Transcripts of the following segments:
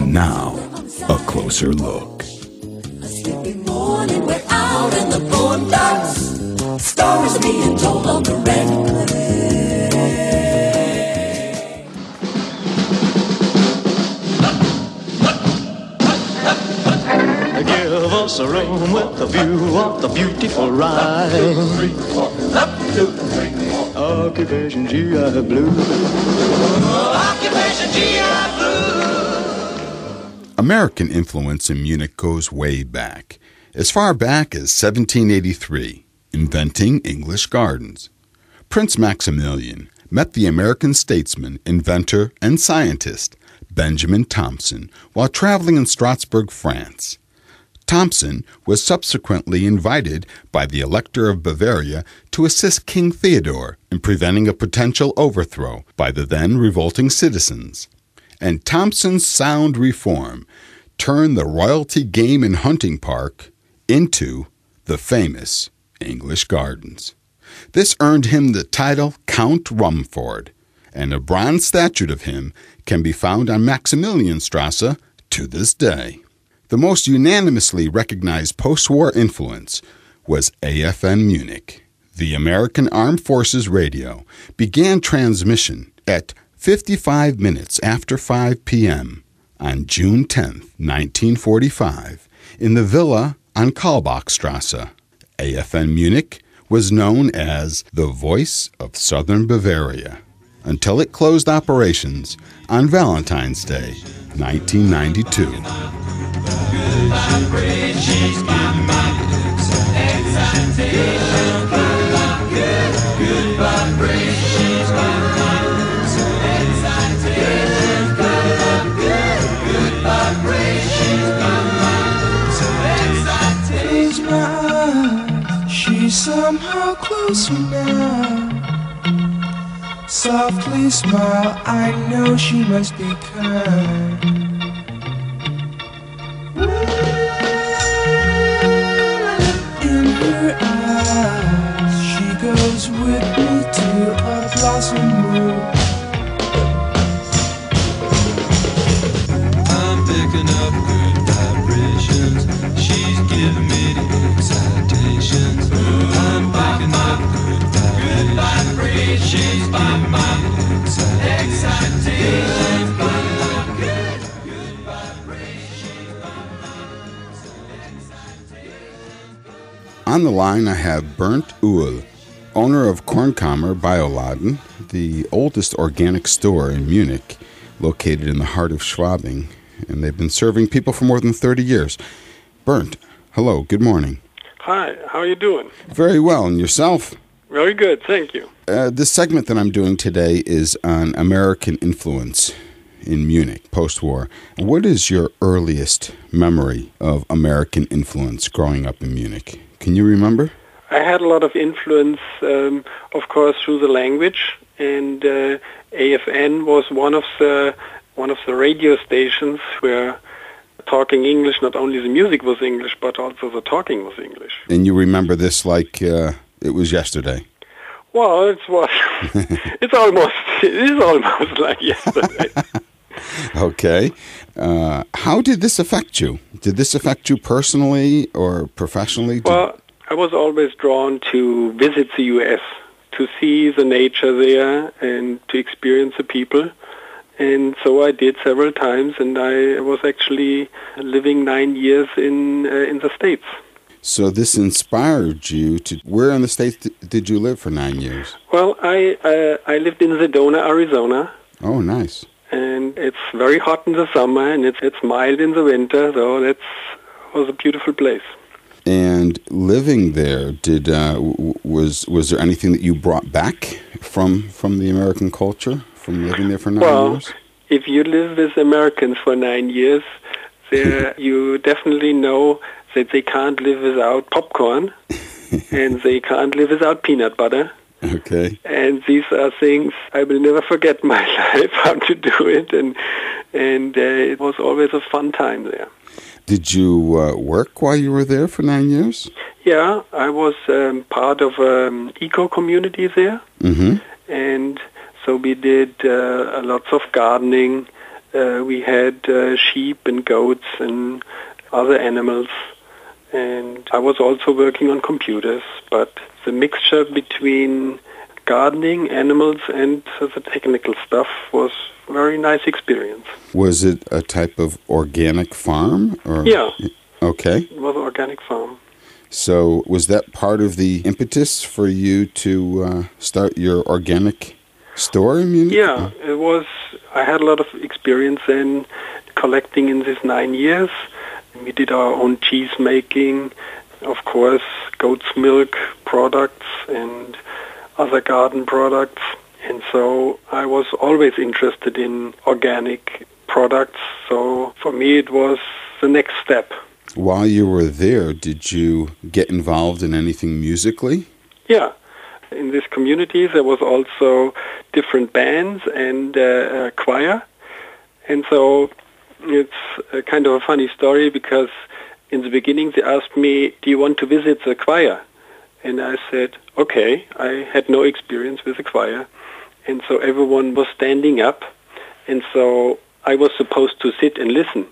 And now, a closer look. A sleepy morning, we're out in the boondocks. Stories being told on the red clay. Give us a room with a view of the beautiful Rhine. Occupation GI Blue. Occupation GI Blue. American influence in Munich goes way back, as far back as 1783, inventing English gardens. Prince Maximilian met the American statesman, inventor, and scientist Benjamin Thompson while traveling in Strasbourg, France. Thompson was subsequently invited by the Elector of Bavaria to assist King Theodore in preventing a potential overthrow by the then revolting citizens. And Thompson's sound reform turned the royalty game and hunting park into the famous English Gardens. This earned him the title Count Rumford, and a bronze statue of him can be found on Maximilianstrasse to this day. The most unanimously recognized post-war influence was AFN Munich. The American Armed Forces Radio began transmission at 55 minutes after 5 p.m. on June 10, 1945, in the villa on Kaulbachstrasse. AFN Munich was known as the Voice of Southern Bavaria until it closed operations on Valentine's Day, 1992. Good vibrations, excitation, good vibrations, excitation, good vibrations, excitation. Close my eyes, she's somehow closer now. Softly smile, I know she must be kind. Goes with me to a blossom room. I'm picking up good vibrations. She's giving me the excitations. I'm picking up good vibrations. She's giving me the excitations. Good vibrations. On the line, I have Bernd Uhl, owner of Kornkammer Bioladen, the oldest organic store in Munich, located in the heart of Schwabing, and they've been serving people for more than 30 years. Bernd, hello, good morning. Hi, how are you doing? Very well, and yourself? Very good, thank you. This segment that I'm doing today is on American influence in Munich, post-war. What is your earliest memory of American influence growing up in Munich? Can you remember? I had a lot of influence, of course, through the language, and AFN was one of the radio stations where talking English, not only the music was English, but also the talking was English. And you remember this like it was yesterday? Well, it is almost like yesterday. Okay. How did this affect you? Did this affect you personally or professionally? Well, I was always drawn to visit the U.S., to see the nature there and to experience the people. And so I did several times, and I was actually living 9 years in the States. So this inspired you to... Where in the States did you live for 9 years? Well, I lived in Sedona, Arizona. Oh, nice. And it's very hot in the summer, and it's mild in the winter, so that was a beautiful place. And living there, was there anything that you brought back from the American culture, from living there for 9 years? Well, if you live with Americans for 9 years, you definitely know that they can't live without popcorn, and they can't live without peanut butter. Okay. And these are things I will never forget my life, how to do it, and it was always a fun time there. Did you work while you were there for 9 years? Yeah, I was part of an eco-community there, and so we did lots of gardening, We had sheep and goats and other animals. And I was also working on computers, but the mixture between gardening, animals, and the technical stuff was a very nice experience. Was it a type of organic farm? Or? Yeah. Okay. It was an organic farm. So was that part of the impetus for you to start your organic store in Munich? Yeah, it was. I had a lot of experience in collecting in these 9 years. We did our own cheese making, of course, goat's milk products and other garden products. And so I was always interested in organic products. So for me it was the next step. While you were there, did you get involved in anything musically? Yeah. In this community there was also different bands and a choir. And so it's a kind of a funny story because in the beginning they asked me, do you want to visit the choir? And I said, okay. I had no experience with the choir. And so everyone was standing up. And so I was supposed to sit and listen.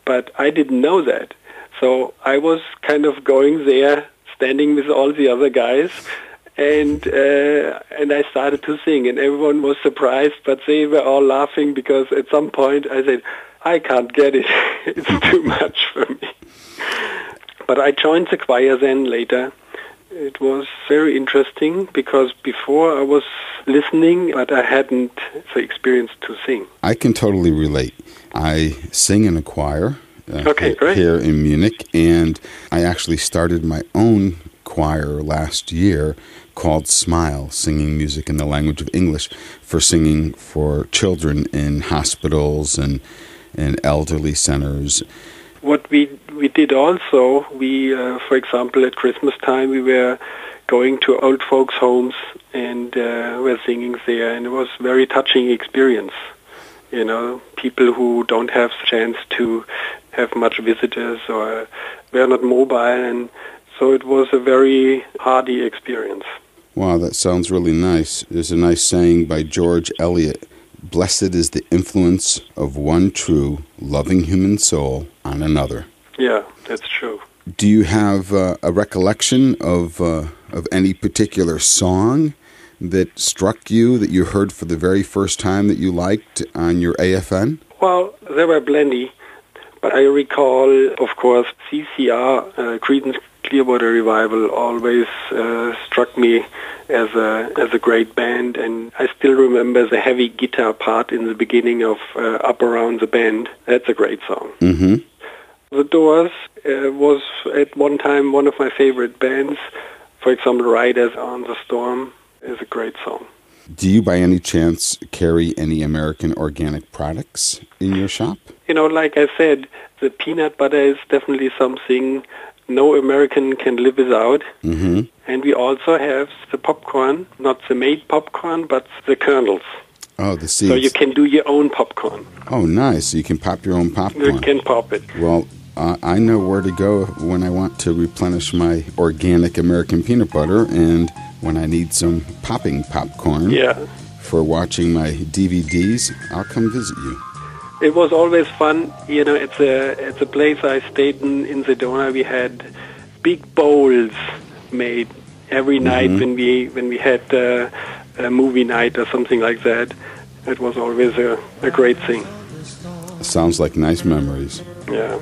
But I didn't know that. So I was kind of going there, standing with all the other guys. And I started to sing. And everyone was surprised, but they were all laughing because at some point I said, I can't get it. It's too much for me. But I joined the choir then later. It was very interesting because before I was listening, but I hadn't the experience to sing. I can totally relate. I sing in a choir here in Munich, and I actually started my own choir last year called Smile, singing music in the language of English for singing for children in hospitals and elderly centers. What we did also, for example, at Christmas time, we were going to old folks' homes and were singing there, and it was a very touching experience. You know, people who don't have the chance to have much visitors or were not mobile, and so it was a very hearty experience. Wow, that sounds really nice. There's a nice saying by George Eliot, "Blessed is the influence of one true, loving human soul on another." Yeah, that's true. Do you have a recollection of any particular song that struck you, that you heard for the very first time that you liked on your AFN? Well, there were plenty, but I recall, of course, CCR, Creedence Clearwater Revival, always struck me as a great band, and I still remember the heavy guitar part in the beginning of Up Around the Bend. That's a great song. Mm-hmm. The Doors was at one time one of my favorite bands. For example, Riders on the Storm is a great song. Do you by any chance carry any American organic products in your shop? You know, like I said, the peanut butter is definitely something no American can live without. Mm-hmm. And we also have the popcorn, not the made popcorn, but the kernels. Oh, the seeds. So you can do your own popcorn. Oh, nice. You can pop your own popcorn. You can pop it. Well, I know where to go when I want to replenish my organic American peanut butter and when I need some popping popcorn for watching my DVDs. I'll come visit you. It was always fun. You know, at the place I stayed in Sedona, we had big bowls made every night when we had a movie night or something like that. It was always a great thing. Sounds like nice memories. Yeah.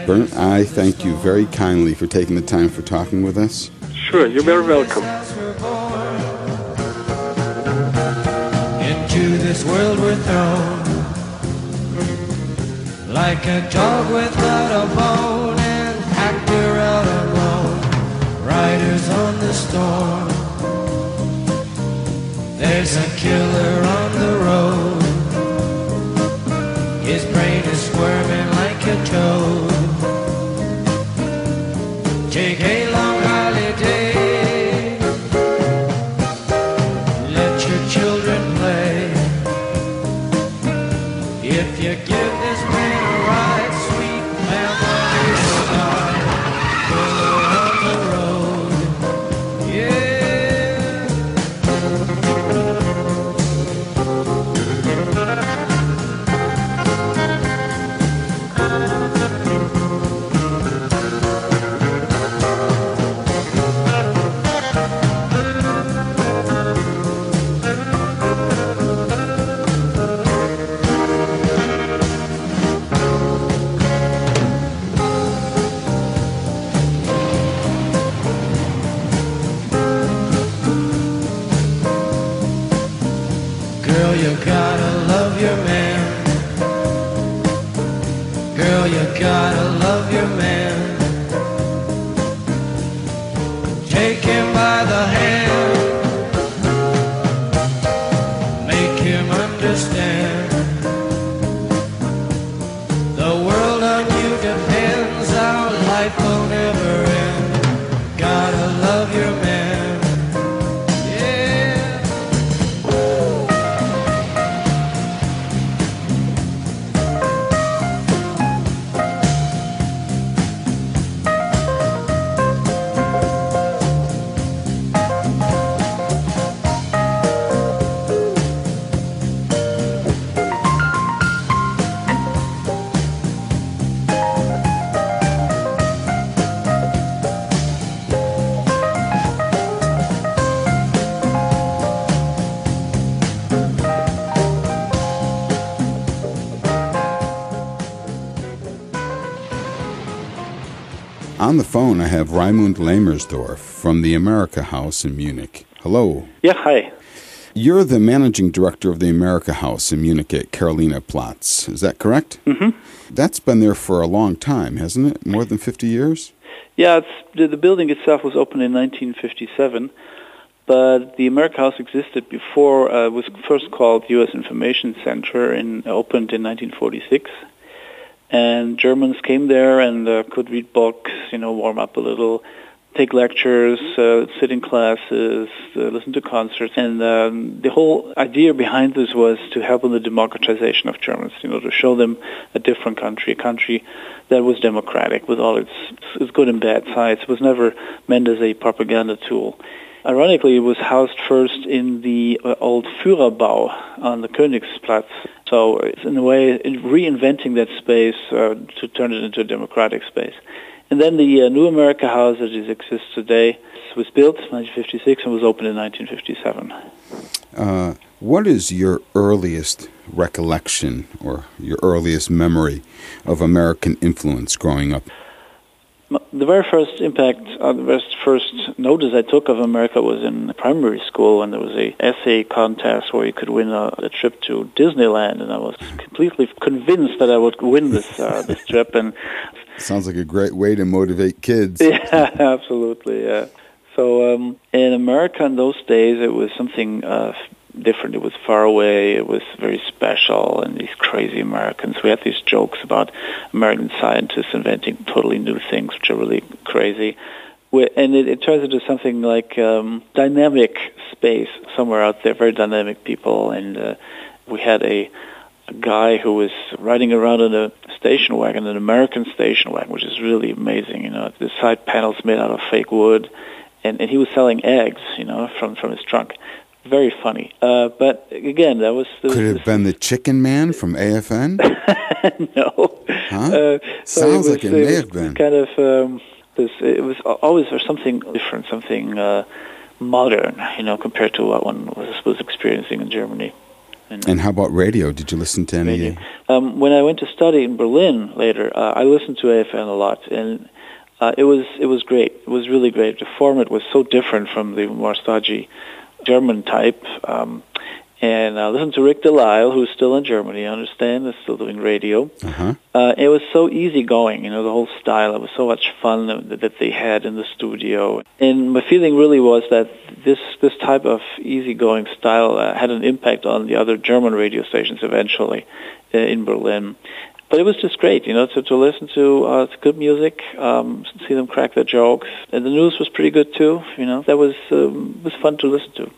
Bernd, I thank you very kindly for taking the time for talking with us. Sure, you're very welcome. Into this world we're thrown, like a dog without a bone, an actor out alone, riders on the storm. There's a killer on the road, his brain is squirming like a toad. Take a long holiday, let your children play. If you give this man a ride, sweet memories will die. Killer on the road, yeah. you gotta love your man. Girl, you gotta love your man. Take him by the hand, make him understand. The world on you depends, our life will never end. Gotta love your man. On the phone, I have Raimund Lamersdorf from the AmerikaHaus in Munich. Hello. Yeah, hi. You're the managing director of the AmerikaHaus in Munich at Carolina-Platz. Is that correct? Mm-hmm. That's been there for a long time, hasn't it? More than 50 years? Yeah, the building itself was opened in 1957, but the AmerikaHaus existed before. It was first called U.S. Information Center and opened in 1946. And Germans came there and could read books, warm up a little, take lectures, sit in classes, listen to concerts. And the whole idea behind this was to help in the democratization of Germans, to show them a different country, a country that was democratic with all its good and bad sides. It was never meant as a propaganda tool. Ironically, it was housed first in the old Führerbau on the Königsplatz. So it's in a way reinventing that space to turn it into a democratic space. And then the new AmerikaHaus that exists today was built in 1956 and was opened in 1957. What is your earliest recollection or your earliest memory of American influence growing up? The very first impact, the first notice I took of America was in primary school when there was a essay contest where you could win a trip to Disneyland, and I was completely convinced that I would win this trip. And sounds like a great way to motivate kids. Yeah, absolutely. Yeah. So in America in those days, it was something different. It was far away. It was very special, and these crazy Americans. We had these jokes about American scientists inventing totally new things, which are really crazy. And it turns into something like dynamic space somewhere out there, very dynamic people. And we had a guy who was riding around in a station wagon, an American station wagon, which is really amazing. The side panels made out of fake wood, and he was selling eggs, from his trunk. Very funny. But again, that was... Could it have been the Chicken Man from AFN? No. Huh? Sounds like it may have been. Kind of, it was always for something different, something modern, compared to what one was experiencing in Germany. And how about radio? Did you listen to any? Radio. When I went to study in Berlin later, I listened to AFN a lot, and it was great. It was really great. The format was so different from the more stodgy German type, and I listened to Rick Delisle, who's still in Germany, I understand, is still doing radio. Uh-huh. It was so easygoing, the whole style. It was so much fun that they had in the studio. And my feeling really was that this type of easygoing style had an impact on the other German radio stations eventually in Berlin. But it was just great, to listen to good music, see them crack their jokes. And the news was pretty good, too. That was fun to listen to.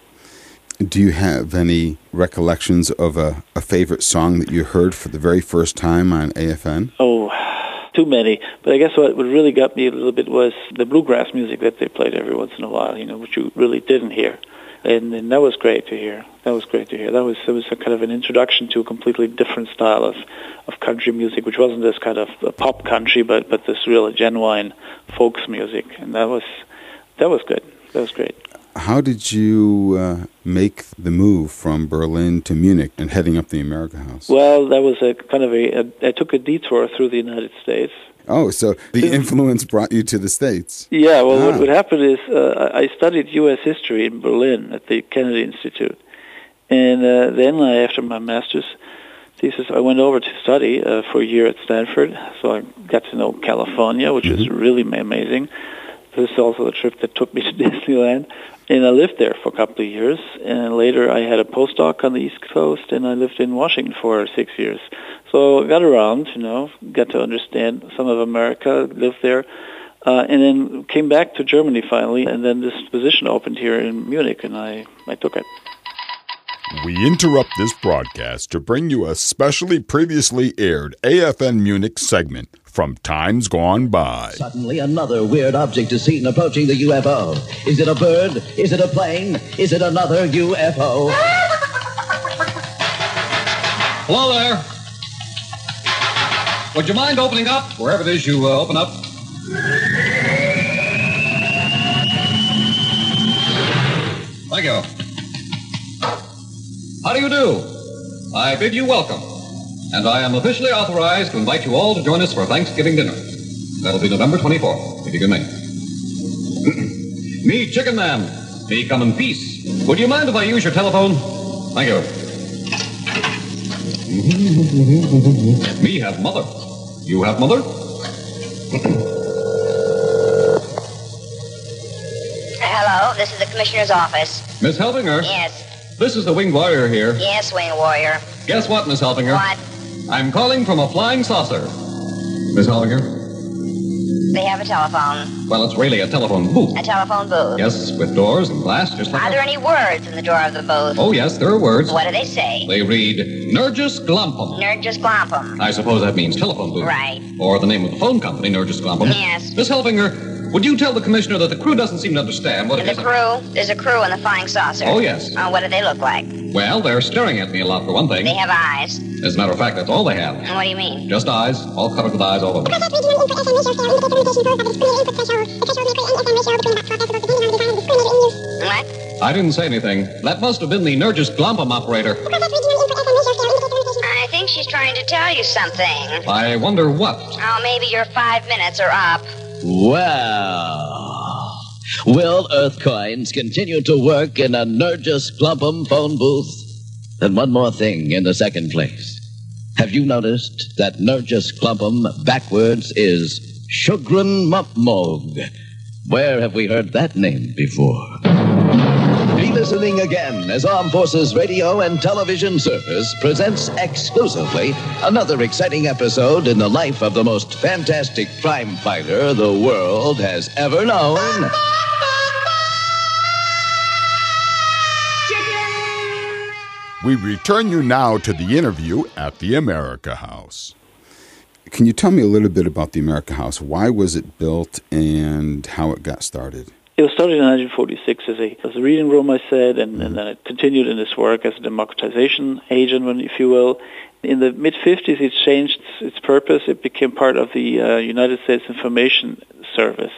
Do you have any recollections of a favorite song that you heard for the very first time on AFN? Oh, too many. But I guess what really got me a little bit was the bluegrass music that they played every once in a while, which you really didn't hear. And that was great to hear. It was a kind of an introduction to a completely different style of country music, which wasn't this kind of pop country, but this real genuine folks music. And that was good. That was great. How did you make the move from Berlin to Munich and heading up the AmerikaHaus? Well, that was I took a detour through the United States. Oh, so the influence brought you to the States. Yeah, what happened is I studied U.S. history in Berlin at the Kennedy Institute. And then after my master's thesis, I went over to study for a year at Stanford. So I got to know California, which was really amazing. This is also the trip that took me to Disneyland. And I lived there for a couple of years. And later I had a postdoc on the East Coast, and I lived in Washington for 6 years. So I got around, got to understand some of America, lived there. And then came back to Germany finally, and then this position opened here in Munich, and I took it. We interrupt this broadcast to bring you a specially previously aired AFN Munich segment from Times Gone By. Suddenly another weird object is seen approaching the UFO. Is it a bird? Is it a plane? Is it another UFO? Hello there. Would you mind opening up? Wherever it is you open up. Thank you. How do you do? I bid you welcome. And I am officially authorized to invite you all to join us for Thanksgiving dinner. That'll be November 24th, if you can make it. Me, Chicken Man. Me, come in peace. Would you mind if I use your telephone? Thank you. Me have mother. You have mother? Hello, this is the commissioner's office. Miss Helfinger? Yes. This is the winged warrior here. Yes, Wing Warrior. Guess what, Miss Helfinger? What? I'm calling from a flying saucer. Miss Helfinger? They have a telephone. Well, it's really a telephone booth. A telephone booth. Yes, with doors and glass, just like Are there any words in the door of the booth? Oh, yes, there are words. What do they say? They read, Nurgis Glampum. Nurgis Glampum. I suppose that means telephone booth. Right. Or the name of the phone company, Nurgis Glampum. Yes. Miss Helfinger, would you tell the commissioner that the crew doesn't seem to understand what it is? The crew? There's a crew in the flying saucer. Oh, yes. What do they look like? Well, they're staring at me a lot, for one thing. They have eyes. As a matter of fact, that's all they have. And what do you mean? Just eyes, all covered with eyes all over. What? I didn't say anything. That must have been the Nurgis Glampum operator. I think she's trying to tell you something. I wonder what. Oh, maybe your 5 minutes are up. Wow. Will Earth coins continue to work in a Nurgis Glampum phone booth? And one more thing in the second place. Have you noticed that Nurgis Glampum backwards is Shugran Mupmog? Where have we heard that name before? Be listening again as Armed Forces Radio and Television Service presents exclusively another exciting episode in the life of the most fantastic crime fighter the world has ever known. We return you now to the interview at the AmerikaHaus. Can you tell me a little bit about the AmerikaHaus? Why was it built and how it got started? It was started in 1946 as a reading room, I said, and then it continued in its work as a democratization agent, if you will. In the mid-50s, it changed its purpose. It became part of the United States Information Service,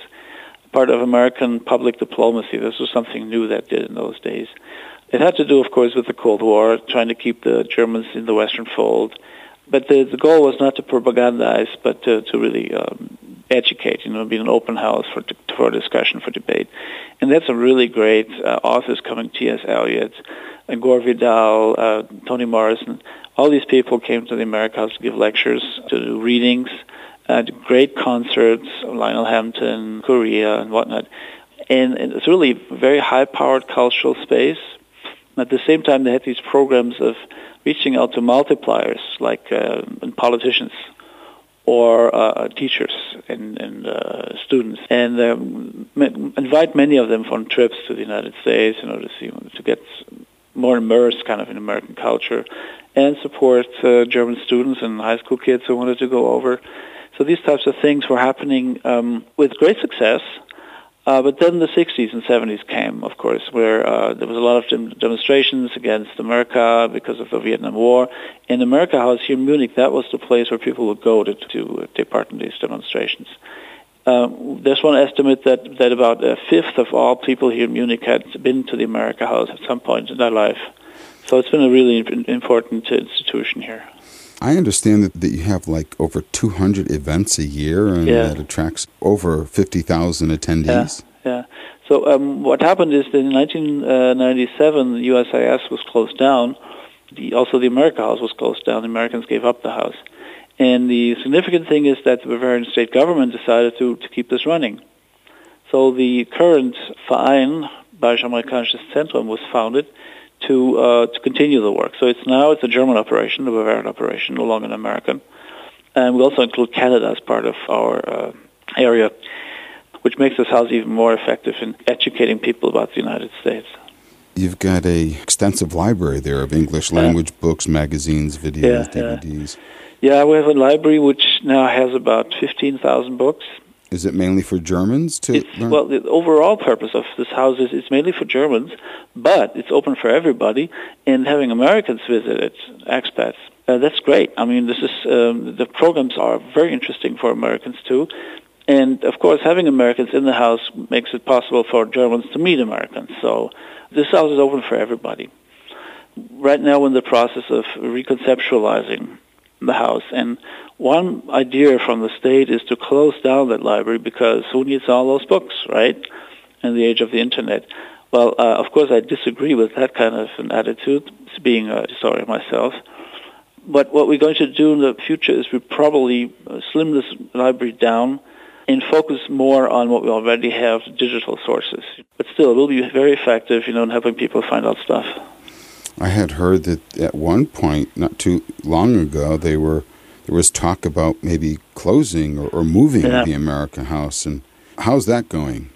part of American public diplomacy. This was something new that did in those days. It had to do, of course, with the Cold War, trying to keep the Germans in the Western fold. But the goal was not to propagandize, but to really educate, be an open house for discussion, for debate. And that's some really great authors coming, T.S. Eliot, Gore Vidal, Toni Morrison. All these people came to the AmerikaHaus to give lectures, to do readings, great concerts, Lionel Hampton, Korea, and whatnot. And it's really a very high-powered cultural space. At the same time, they had these programs of reaching out to multipliers, like politicians or teachers and students, and invite many of them on trips to the United States in order to get more immersed kind of in American culture, and support German students and high school kids who wanted to go over. So these types of things were happening with great success. But then the 60s and 70s came, of course, where there was a lot of demonstrations against America because of the Vietnam War. In AmerikaHaus here in Munich, that was the place where people would go to take part in these demonstrations. There's one estimate that about a fifth of all people here in Munich had been to the AmerikaHaus at some point in their life. So it's been a really important institution here. I understand that you have like over 200 events a year and that attracts over 50,000 attendees. Yeah. So what happened is that in 1997, the USIS was closed down. Also, the AmerikaHaus was closed down. The Americans gave up the house. And the significant thing is that the Bavarian state government decided to keep this running. So the current Verein, Bayerisch-Amerikanisches Zentrum, was founded to continue the work. So it's a German operation, a Bavarian operation, no longer an American. And we also include Canada as part of our area, which makes this house even more effective in educating people about the United States. You've got an extensive library there of English language books, magazines, videos, DVDs. Yeah, we have a library which now has about 15,000 books. Is it mainly for Germans to learn? Well, the overall purpose of this house is it's mainly for Germans, but it's open for everybody, and having Americans visit it, expats, that's great. I mean, this is the programs are very interesting for Americans too. And, of course, having Americans in the house makes it possible for Germans to meet Americans. So this house is open for everybody. Right now we're in the process of reconceptualizing the house. And one idea from the state is to close down that library because who needs all those books, right, in the age of the Internet? Well, of course, I disagree with that kind of an attitude, being a historian myself. But what we're going to do in the future is we probably slim this library down and focus more on what we already have, digital sources. But still, it will be very effective, in helping people find out stuff. I had heard that at one point, not too long ago, there was talk about maybe closing or moving the AmerikaHaus. And how's that going?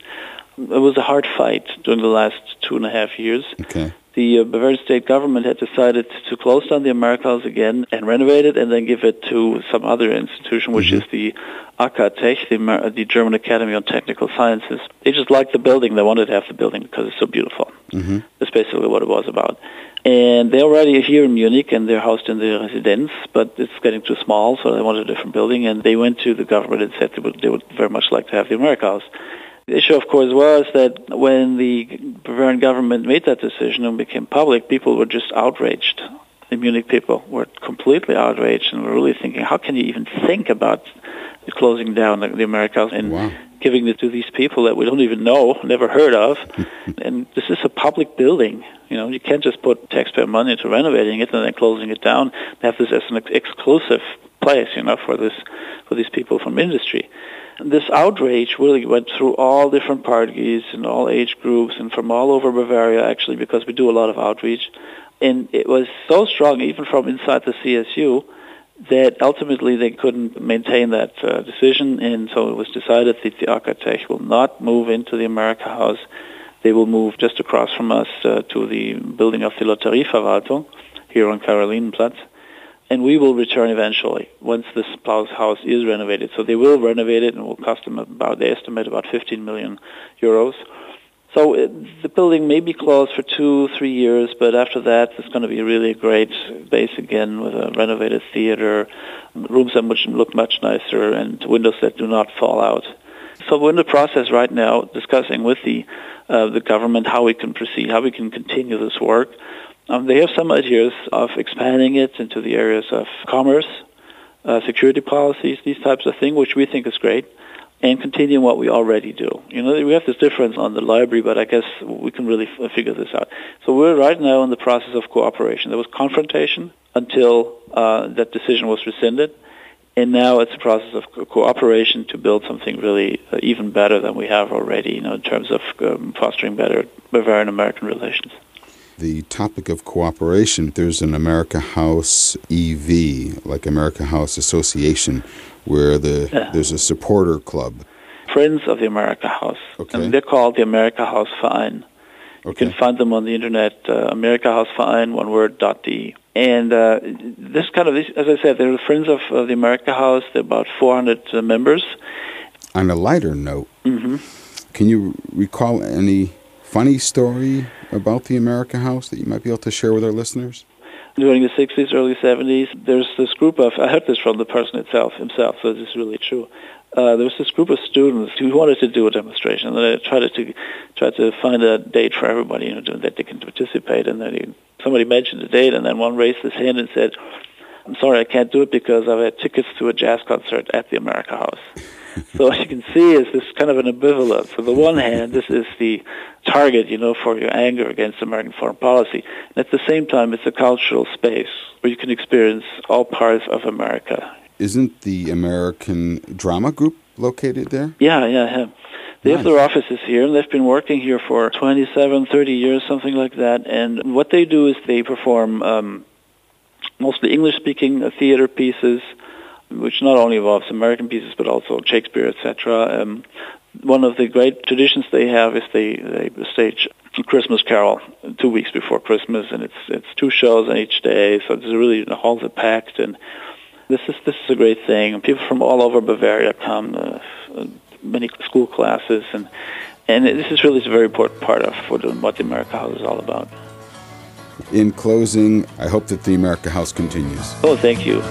It was a hard fight during the last 2.5 years. Okay. The Bavarian state government had decided to close down the AmerikaHaus again and renovate it and then give it to some other institution, which is the AKTech, the German Academy of Technical Sciences. They just liked the building. They wanted to have the building because it's so beautiful. That's basically what it was about. And they're already here in Munich, and they're housed in the residence, but it's getting too small, so they wanted a different building. And they went to the government and said they would very much like to have the AmerikaHaus. The issue, of course, was that when the Bavarian government made that decision and became public, people were just outraged. The Munich people were completely outraged and were really thinking, how can you even think about closing down the AmerikaHaus and giving it to these people that we don't even know, never heard of? And this is a public building. You can't just put taxpayer money into renovating it and then closing it down and have this as an exclusive place, for these people from industry. This outrage really went through all different parties and all age groups and from all over Bavaria, actually, because we do a lot of outreach. And it was so strong, even from inside the CSU, that ultimately they couldn't maintain that decision. And so it was decided that the AKTech will not move into the AmerikaHaus. They will move just across from us to the building of the Lotterieverwaltung here on Karolinenplatz. And we will return eventually once this house is renovated. So they will renovate it and will cost them they estimate about 15 million euros. So the building may be closed for 2-3 years, but after that it's going to be really a great base again with a renovated theater, rooms that look much nicer, and windows that do not fall out. So we're in the process right now discussing with the government how we can proceed, how we can continue this work. They have some ideas of expanding it into the areas of commerce, security policies, these types of things, which we think is great, and continuing what we already do. We have this difference on the library, but I guess we can really figure this out. So we're right now in the process of cooperation. There was confrontation until that decision was rescinded, and now it's a process of cooperation to build something really even better than we have already, in terms of fostering better Bavarian-American relations. The topic of cooperation, there's an AmerikaHaus EV, like AmerikaHaus Association, where there's a supporter club. Friends of the AmerikaHaus. Okay. And they're called the AmerikaHaus Verein. You can find them on the internet, AmerikaHausverein, one word, .de. And as I said, they're friends of the AmerikaHaus. There are about 400 members. On a lighter note, can you recall any funny story about the AmerikaHaus that you might be able to share with our listeners? During the 60s, early 70s, there's this group of, I heard this from the person himself, so this is really true. There was this group of students who wanted to do a demonstration, and they tried to find a date for everybody, that they can participate. And then somebody mentioned a date, and then one raised his hand and said, "I'm sorry, I can't do it because I've had tickets to a jazz concert at the AmerikaHaus." So what you can see is this kind of an ambivalence. On the one hand, this is the target, for your anger against American foreign policy. And at the same time, it's a cultural space where you can experience all parts of America. Isn't the American Drama Group located there? Yeah. They have their offices here, and they've been working here for 27, 30 years, something like that. And what they do is they perform mostly English-speaking theater pieces, which not only involves American pieces, but also Shakespeare, etc. One of the great traditions they have is they stage a Christmas Carol 2 weeks before Christmas, and it's 2 shows on each day, so the halls are packed, and this is a great thing. People from all over Bavaria come, many school classes, and this is really a very important part of what the AmerikaHaus is all about. In closing, I hope that the AmerikaHaus continues. Oh, thank you.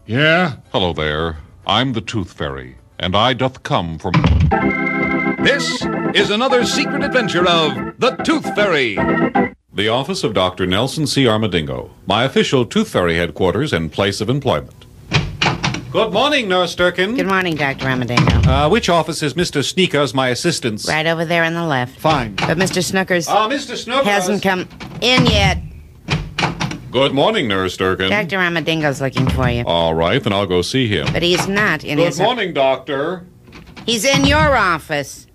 Yeah? Hello there. I'm the Tooth Fairy, and I doth come from... This is another secret adventure of the Tooth Fairy. The office of Dr. Nelson C. Armadingo, my official Tooth Fairy headquarters and place of employment. Good morning, Nurse Durkin. Good morning, Dr. Armadingo. Which office is Mr. Sneakers, my assistant? Right over there on the left. Fine. But Mr. Snookers... Mr. Snookers... hasn't come in yet. Good morning, Nurse Durkin. Dr. Armadingo's looking for you. All right, then I'll go see him. But he's not in his... Good morning, Doctor. He's in your office.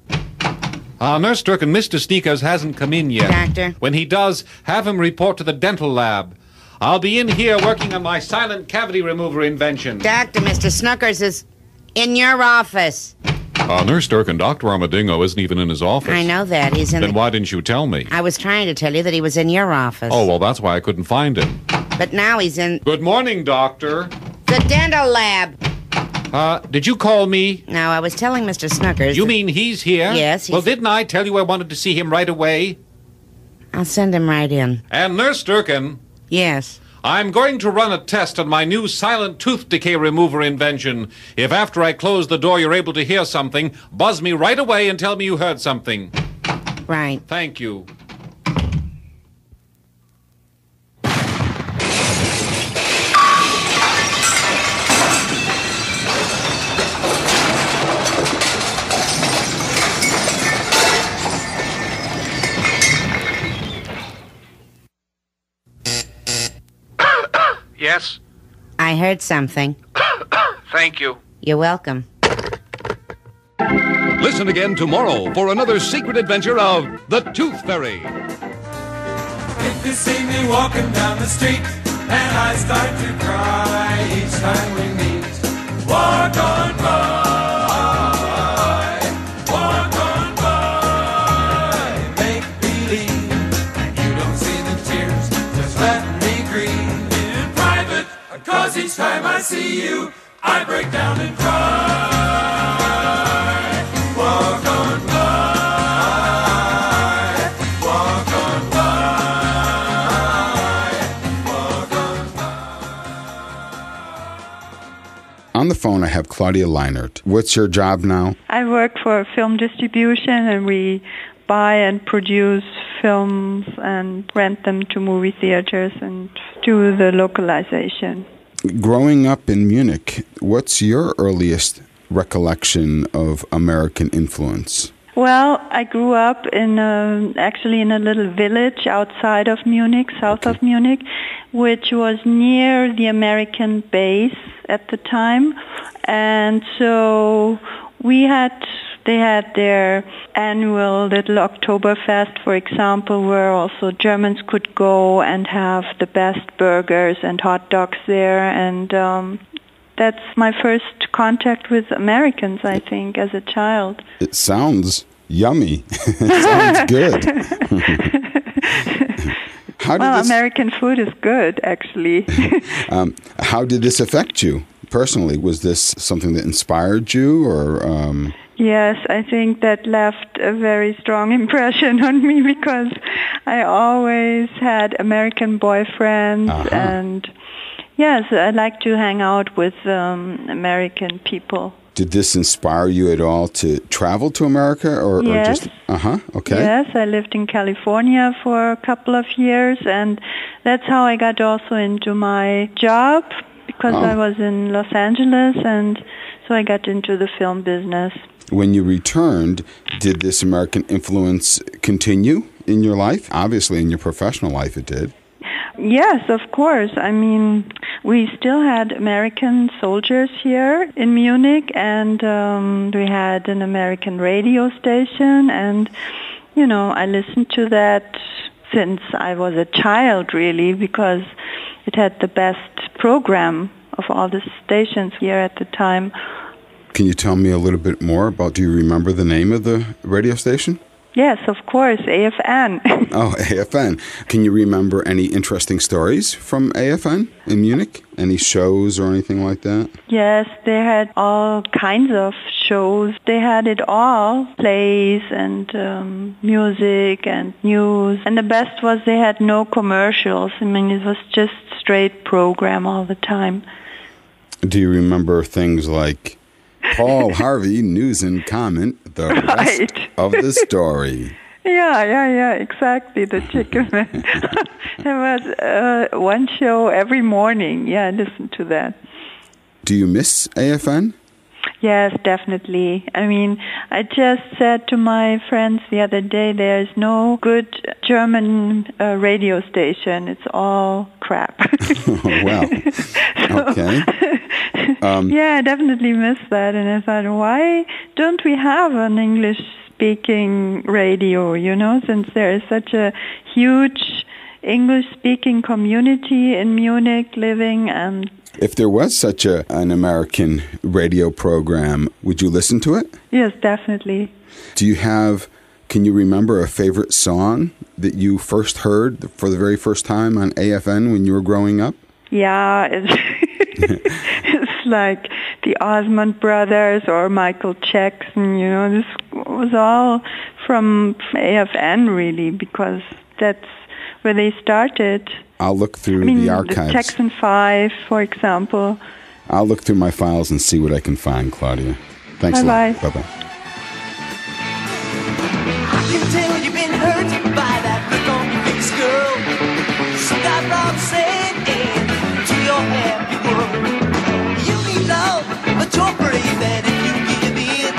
Nurse Durkin, Mr. Sneakers hasn't come in yet. Doctor? When he does, have him report to the dental lab. I'll be in here working on my silent cavity remover invention. Doctor, Mr. Snookers is in your office. Nurse Durkin, Dr. Armadingo isn't even in his office. I know that. He's in Then why didn't you tell me? I was trying to tell you that he was in your office. Oh, well, that's why I couldn't find him. But now he's in... Good morning, Doctor. the dental lab. Did you call me? No, I was telling Mr. Snookers... You mean he's here? Yes, he's... Well, didn't I tell you I wanted to see him right away? I'll send him right in. And Nurse Durkin... Yes. I'm going to run a test on my new silent tooth decay remover invention. If after I close the door you're able to hear something, buzz me right away and tell me you heard something. Right. Thank you. Yes? I heard something. Thank you. You're welcome. Listen again tomorrow for another secret adventure of the Tooth Fairy. If you see me walking down the street and I start to cry each time we meet, walk on by, walk on by, make believe you don't see the tears, just let me grieve in private, 'cause each time I see you, I break down and cry. Walk on by. On the phone, I have Claudia Leinert. What's your job now? I work for film distribution, and we buy and produce films and rent them to movie theaters and do the localization. Growing up in Munich, what's your earliest recollection of American influence? Well, I grew up actually in a little village outside of Munich, south of Munich, which was near the American base at the time. And so they had their annual little Oktoberfest, for example, where also Germans could go and have the best burgers and hot dogs there. And that's my first contact with Americans, I think, as a child. It sounds yummy. It sounds good. American food is good, actually. How did this affect you personally? Was this something that inspired you, or? Yes, I think that left a very strong impression on me because I always had American boyfriends, and yes, I like to hang out with American people. Did this inspire you at all to travel to America, or yes. Or just? Okay. Yes, I lived in California for a couple of years, and that's how I got also into my job, because I was in Los Angeles, and so I got into the film business. When you returned, did this American influence continue in your life? Obviously, in your professional life, it did. Yes, of course. I mean, we still had American soldiers here in Munich, and we had an American radio station, and, I listened to that since I was a child, really, because it had the best program of all the stations here at the time. Can you tell me a little bit more about, do you remember the name of the radio station? Yes, of course, AFN. Oh, AFN. Can you remember any interesting stories from AFN in Munich? Any shows or anything like that? Yes, they had all kinds of shows. They had it all, plays and music and news. And the best was they had no commercials. I mean, it was just straight program all the time. Do you remember things like Paul Harvey, news and comment, the rest of the story? Yeah, exactly, the chicken man. There was one show every morning. Yeah, I listened to that. Do you miss AFN? Yes, definitely. I mean, I just said to my friends the other day, there's no good German radio station. It's all crap. Oh, wow. Okay. Yeah, I definitely miss that. And I thought, why don't we have an English-speaking radio, since there is such a huge English-speaking community in Munich living. And if there was such an American radio program, would you listen to it? Yes, definitely. Can you remember a favorite song that you first heard for the very first time on AFN when you were growing up? Yeah, it's like the Osmond Brothers or Michael Jackson, this was all from AFN really, because that's where they started. I'll look through the archives. The Jackson 5, for example. I'll look through my files and see what I can find, Claudia. Thanks a lot. Bye-bye. I can tell you've been hurt by that look on your face, girl. So that Rob said into your happy world. You need love, but you're afraid that if you give in,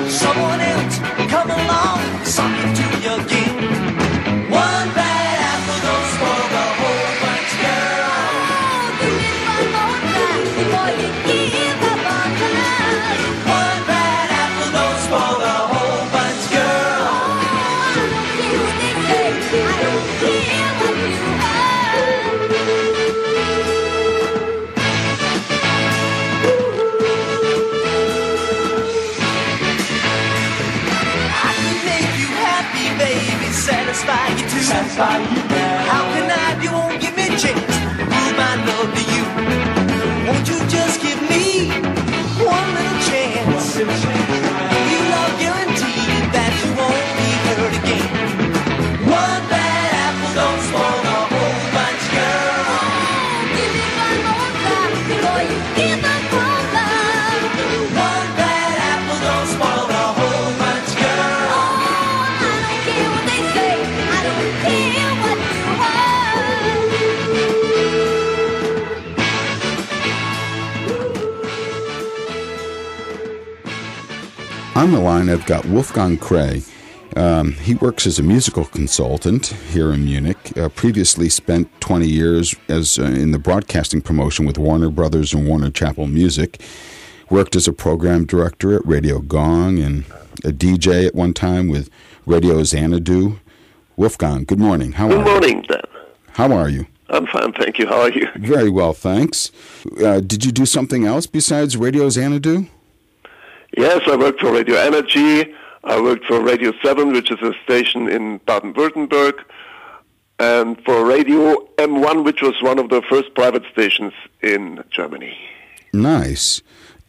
someone else will come along, suck it to your game. One bad apple don't spoil the whole bunch, girl. Oh, give me one more try before you give up on the love. One bad apple don't spoil the whole bunch, girl. Oh, I don't care what they say, I don't care what you heard. On the line, I've got Wolfgang Kreh. He works as a musical consultant here in Munich. Previously spent 20 years as in the broadcasting promotion with Warner Brothers and Warner Chappell Music. Worked as a program director at Radio Gong and a DJ at one time with Radio Xanadu. Wolfgang, good morning. How are you? Good morning, Dan. How are you? I'm fine, thank you. How are you? Very well, thanks. Did you do something else besides Radio Xanadu? Yes, I worked for Radio Energy. I worked for Radio 7, which is a station in Baden-Württemberg, and for Radio M1, which was one of the first private stations in Germany. Nice.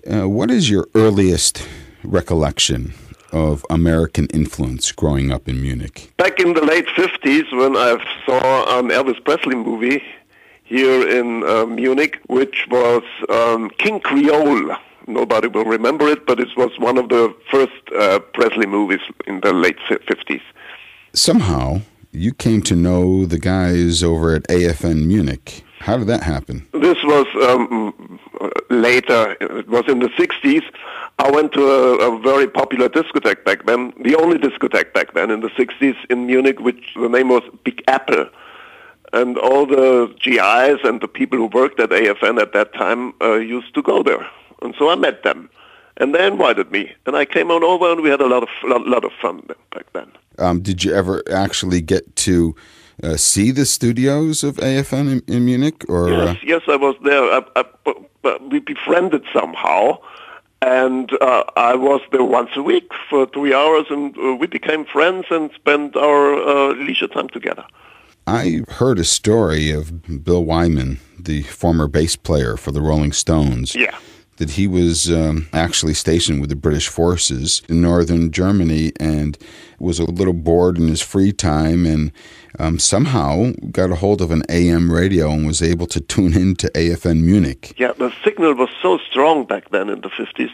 What is your earliest recollection of American influence growing up in Munich? Back in the late 50s, when I saw an Elvis Presley movie here in Munich, which was King Creole. Nobody will remember it, but it was one of the first Presley movies in the late 50s. Somehow, you came to know the guys over at AFN Munich. How did that happen? This was later. It was in the 60s. I went to a very popular discotheque back then, the only discotheque back then in the 60s in Munich, which the name was Big Apple. And all the GIs and the people who worked at AFN at that time used to go there. And so I met them. And they invited me. And I came on over and we had a lot of fun back then. Did you ever actually get to see the studios of AFN in Munich? Or Yes, I was there. We befriended somehow. And I was there once a week for 3 hours, and we became friends and spent our leisure time together. I heard a story of Bill Wyman, the former bass player for the Rolling Stones. Yeah. That he was actually stationed with the British forces in northern Germany and was a little bored in his free time and somehow got a hold of an AM radio and was able to tune in to AFN Munich. Yeah, the signal was so strong back then in the 50s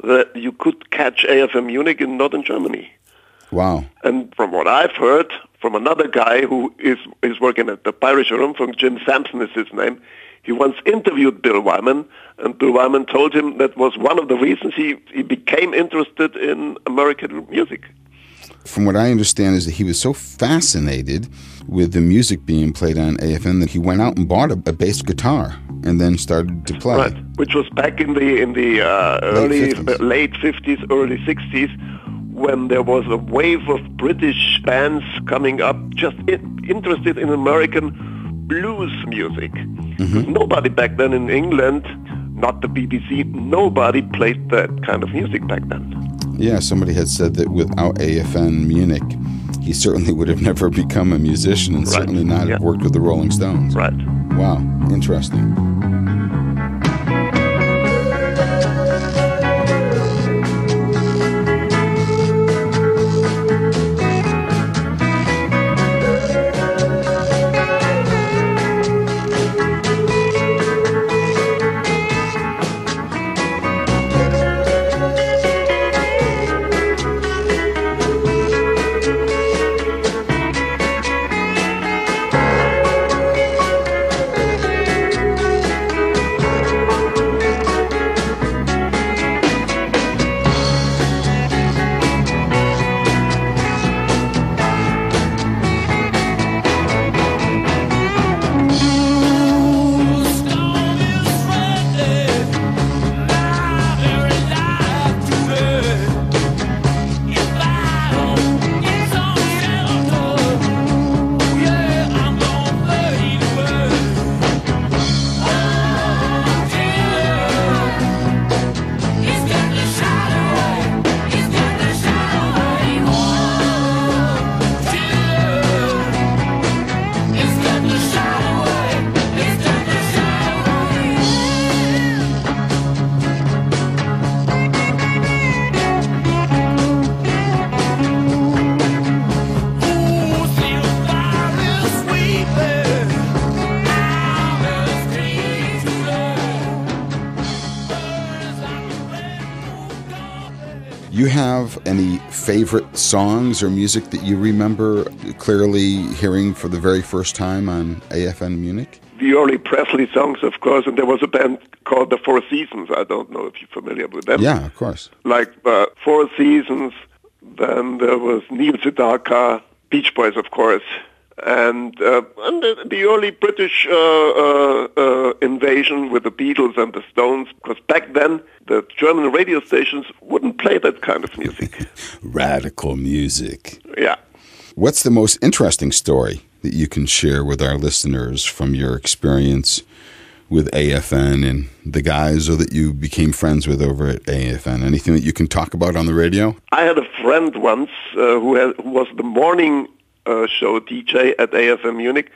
that you could catch AFN Munich in northern Germany. Wow. And from what I've heard from another guy who is working at the Bayerische Rundfunk, Jim Sampson is his name, he once interviewed Bill Wyman, and Bill Wyman told him that was one of the reasons he became interested in American music. From what I understand is that he was so fascinated with the music being played on AFN that he went out and bought a bass guitar and then started to play. Right, which was back in the late 50s, early 60s, when there was a wave of British bands coming up just interested in American blues music. Mm-hmm. Nobody back then in England, not the BBC, nobody played that kind of music back then. Yeah, somebody had said that without AFN Munich, he certainly would have never become a musician and certainly not have worked with the Rolling Stones. Right. Wow, interesting. You have any favorite songs or music that you remember clearly hearing for the very first time on AFN Munich? the early Presley songs, of course, and there was a band called the Four Seasons. I don't know if you're familiar with them. Yeah, of course. Like Four Seasons, then there was Neil Sedaka, Beach Boys, of course, and the early British invasion with the Beatles and the Stones, because back then the German radio stations wouldn't play that kind of music. Radical music. Yeah. What's the most interesting story that you can share with our listeners from your experience with AFN and the guys or that you became friends with over at AFN? Anything that you can talk about on the radio? I had a friend once who was the morning show DJ at AFN Munich,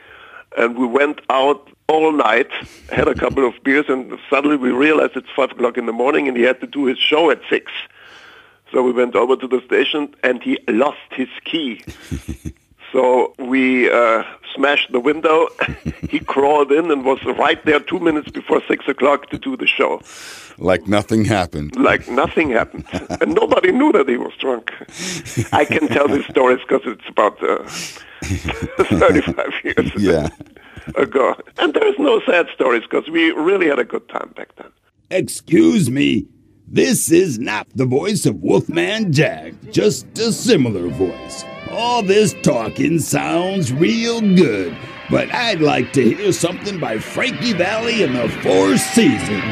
and we went out all night, had a couple of beers, and suddenly we realized it's 5 o'clock in the morning and he had to do his show at 6. So we went over to the station and he lost his key. So we smashed the window. He crawled in and was right there 2 minutes before 6 o'clock to do the show. Like nothing happened. Like nothing happened. And nobody knew that he was drunk. I can tell these stories because it's about 35 years ago. And there's no sad stories because we really had a good time back then. Excuse me. This is not the voice of Wolfman Jack, just a similar voice. All this talking sounds real good, but I'd like to hear something by Frankie Valli and the Four Seasons.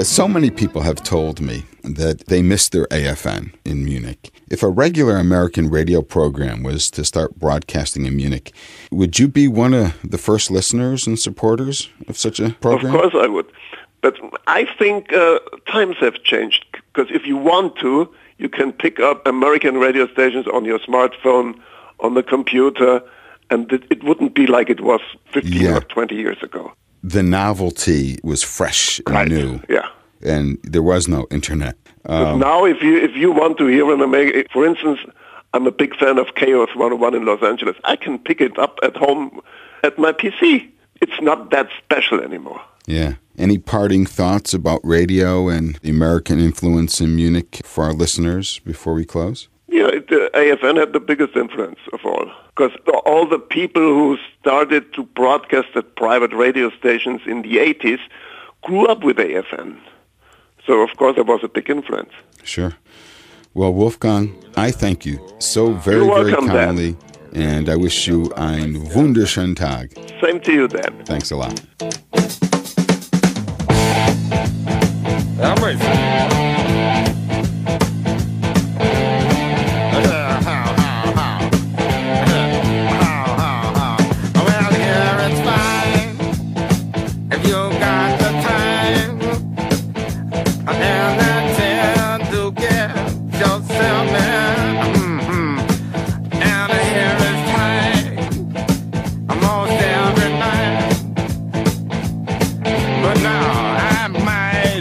So many people have told me that they missed their AFN in Munich. If a regular American radio program was to start broadcasting in Munich, would you be one of the first listeners and supporters of such a program? Of course I would. But I think times have changed, because if you want to, you can pick up American radio stations on your smartphone, on the computer, and it wouldn't be like it was 15 or 20 years ago. The novelty was fresh and new. Yeah. And there was no internet. Now, if you want to hear an American, for instance, I'm a big fan of Chaos 101 in Los Angeles. I can pick it up at home at my PC. It's not that special anymore. Yeah. Any parting thoughts about radio and the American influence in Munich for our listeners before we close? Yeah, the AFN had the biggest influence of all, because all the people who started to broadcast at private radio stations in the 80s grew up with AFN. So, of course, there was a big influence. Sure. Well, Wolfgang, I thank you so very, You're welcome, very kindly, Dan. and I wish you einen wunderschönen Tag. Same to you, Dan. Thanks a lot. But now I might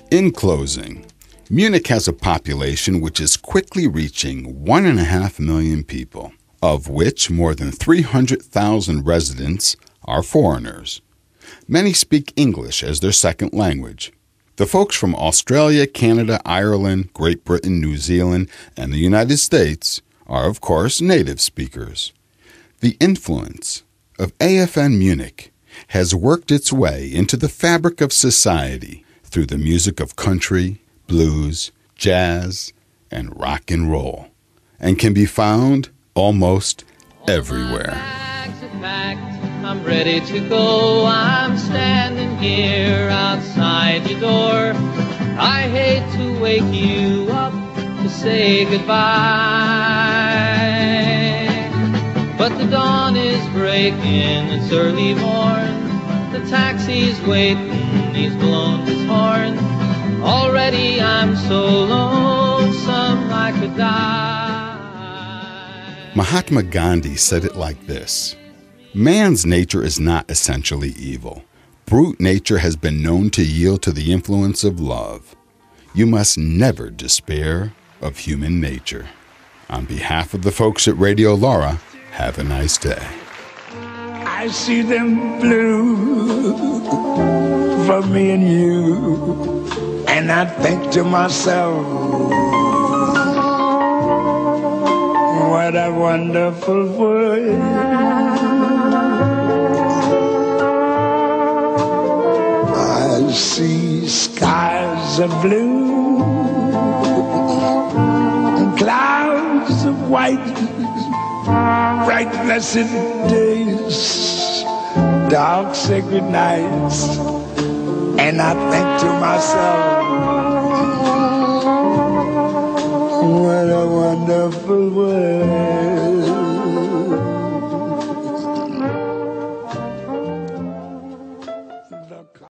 In closing, Munich has a population which is quickly reaching 1.5 million people, of which more than 300,000 residents are foreigners. Many speak English as their second language. The folks from Australia, Canada, Ireland, Great Britain, New Zealand, and the United States are, of course, native speakers. The influence of AFN Munich has worked its way into the fabric of society through the music of country, blues, jazz, and rock and roll, and can be found almost everywhere. I'm ready to go. I'm standing here outside your door. I hate to wake you up to say goodbye, but the dawn is breaking, it's early morn. The taxi's waiting, he's blown his horn. Already I'm so lonesome I could die. Mahatma Gandhi said it like this: man's nature is not essentially evil. Brute nature has been known to yield to the influence of love. You must never despair of human nature. On behalf of the folks at Radio LORA, have a nice day. I see them blue for me and you, and I think to myself, what a wonderful world. I see skies of blue and clouds of white, bright blessed days, dark sacred nights, and I think to myself,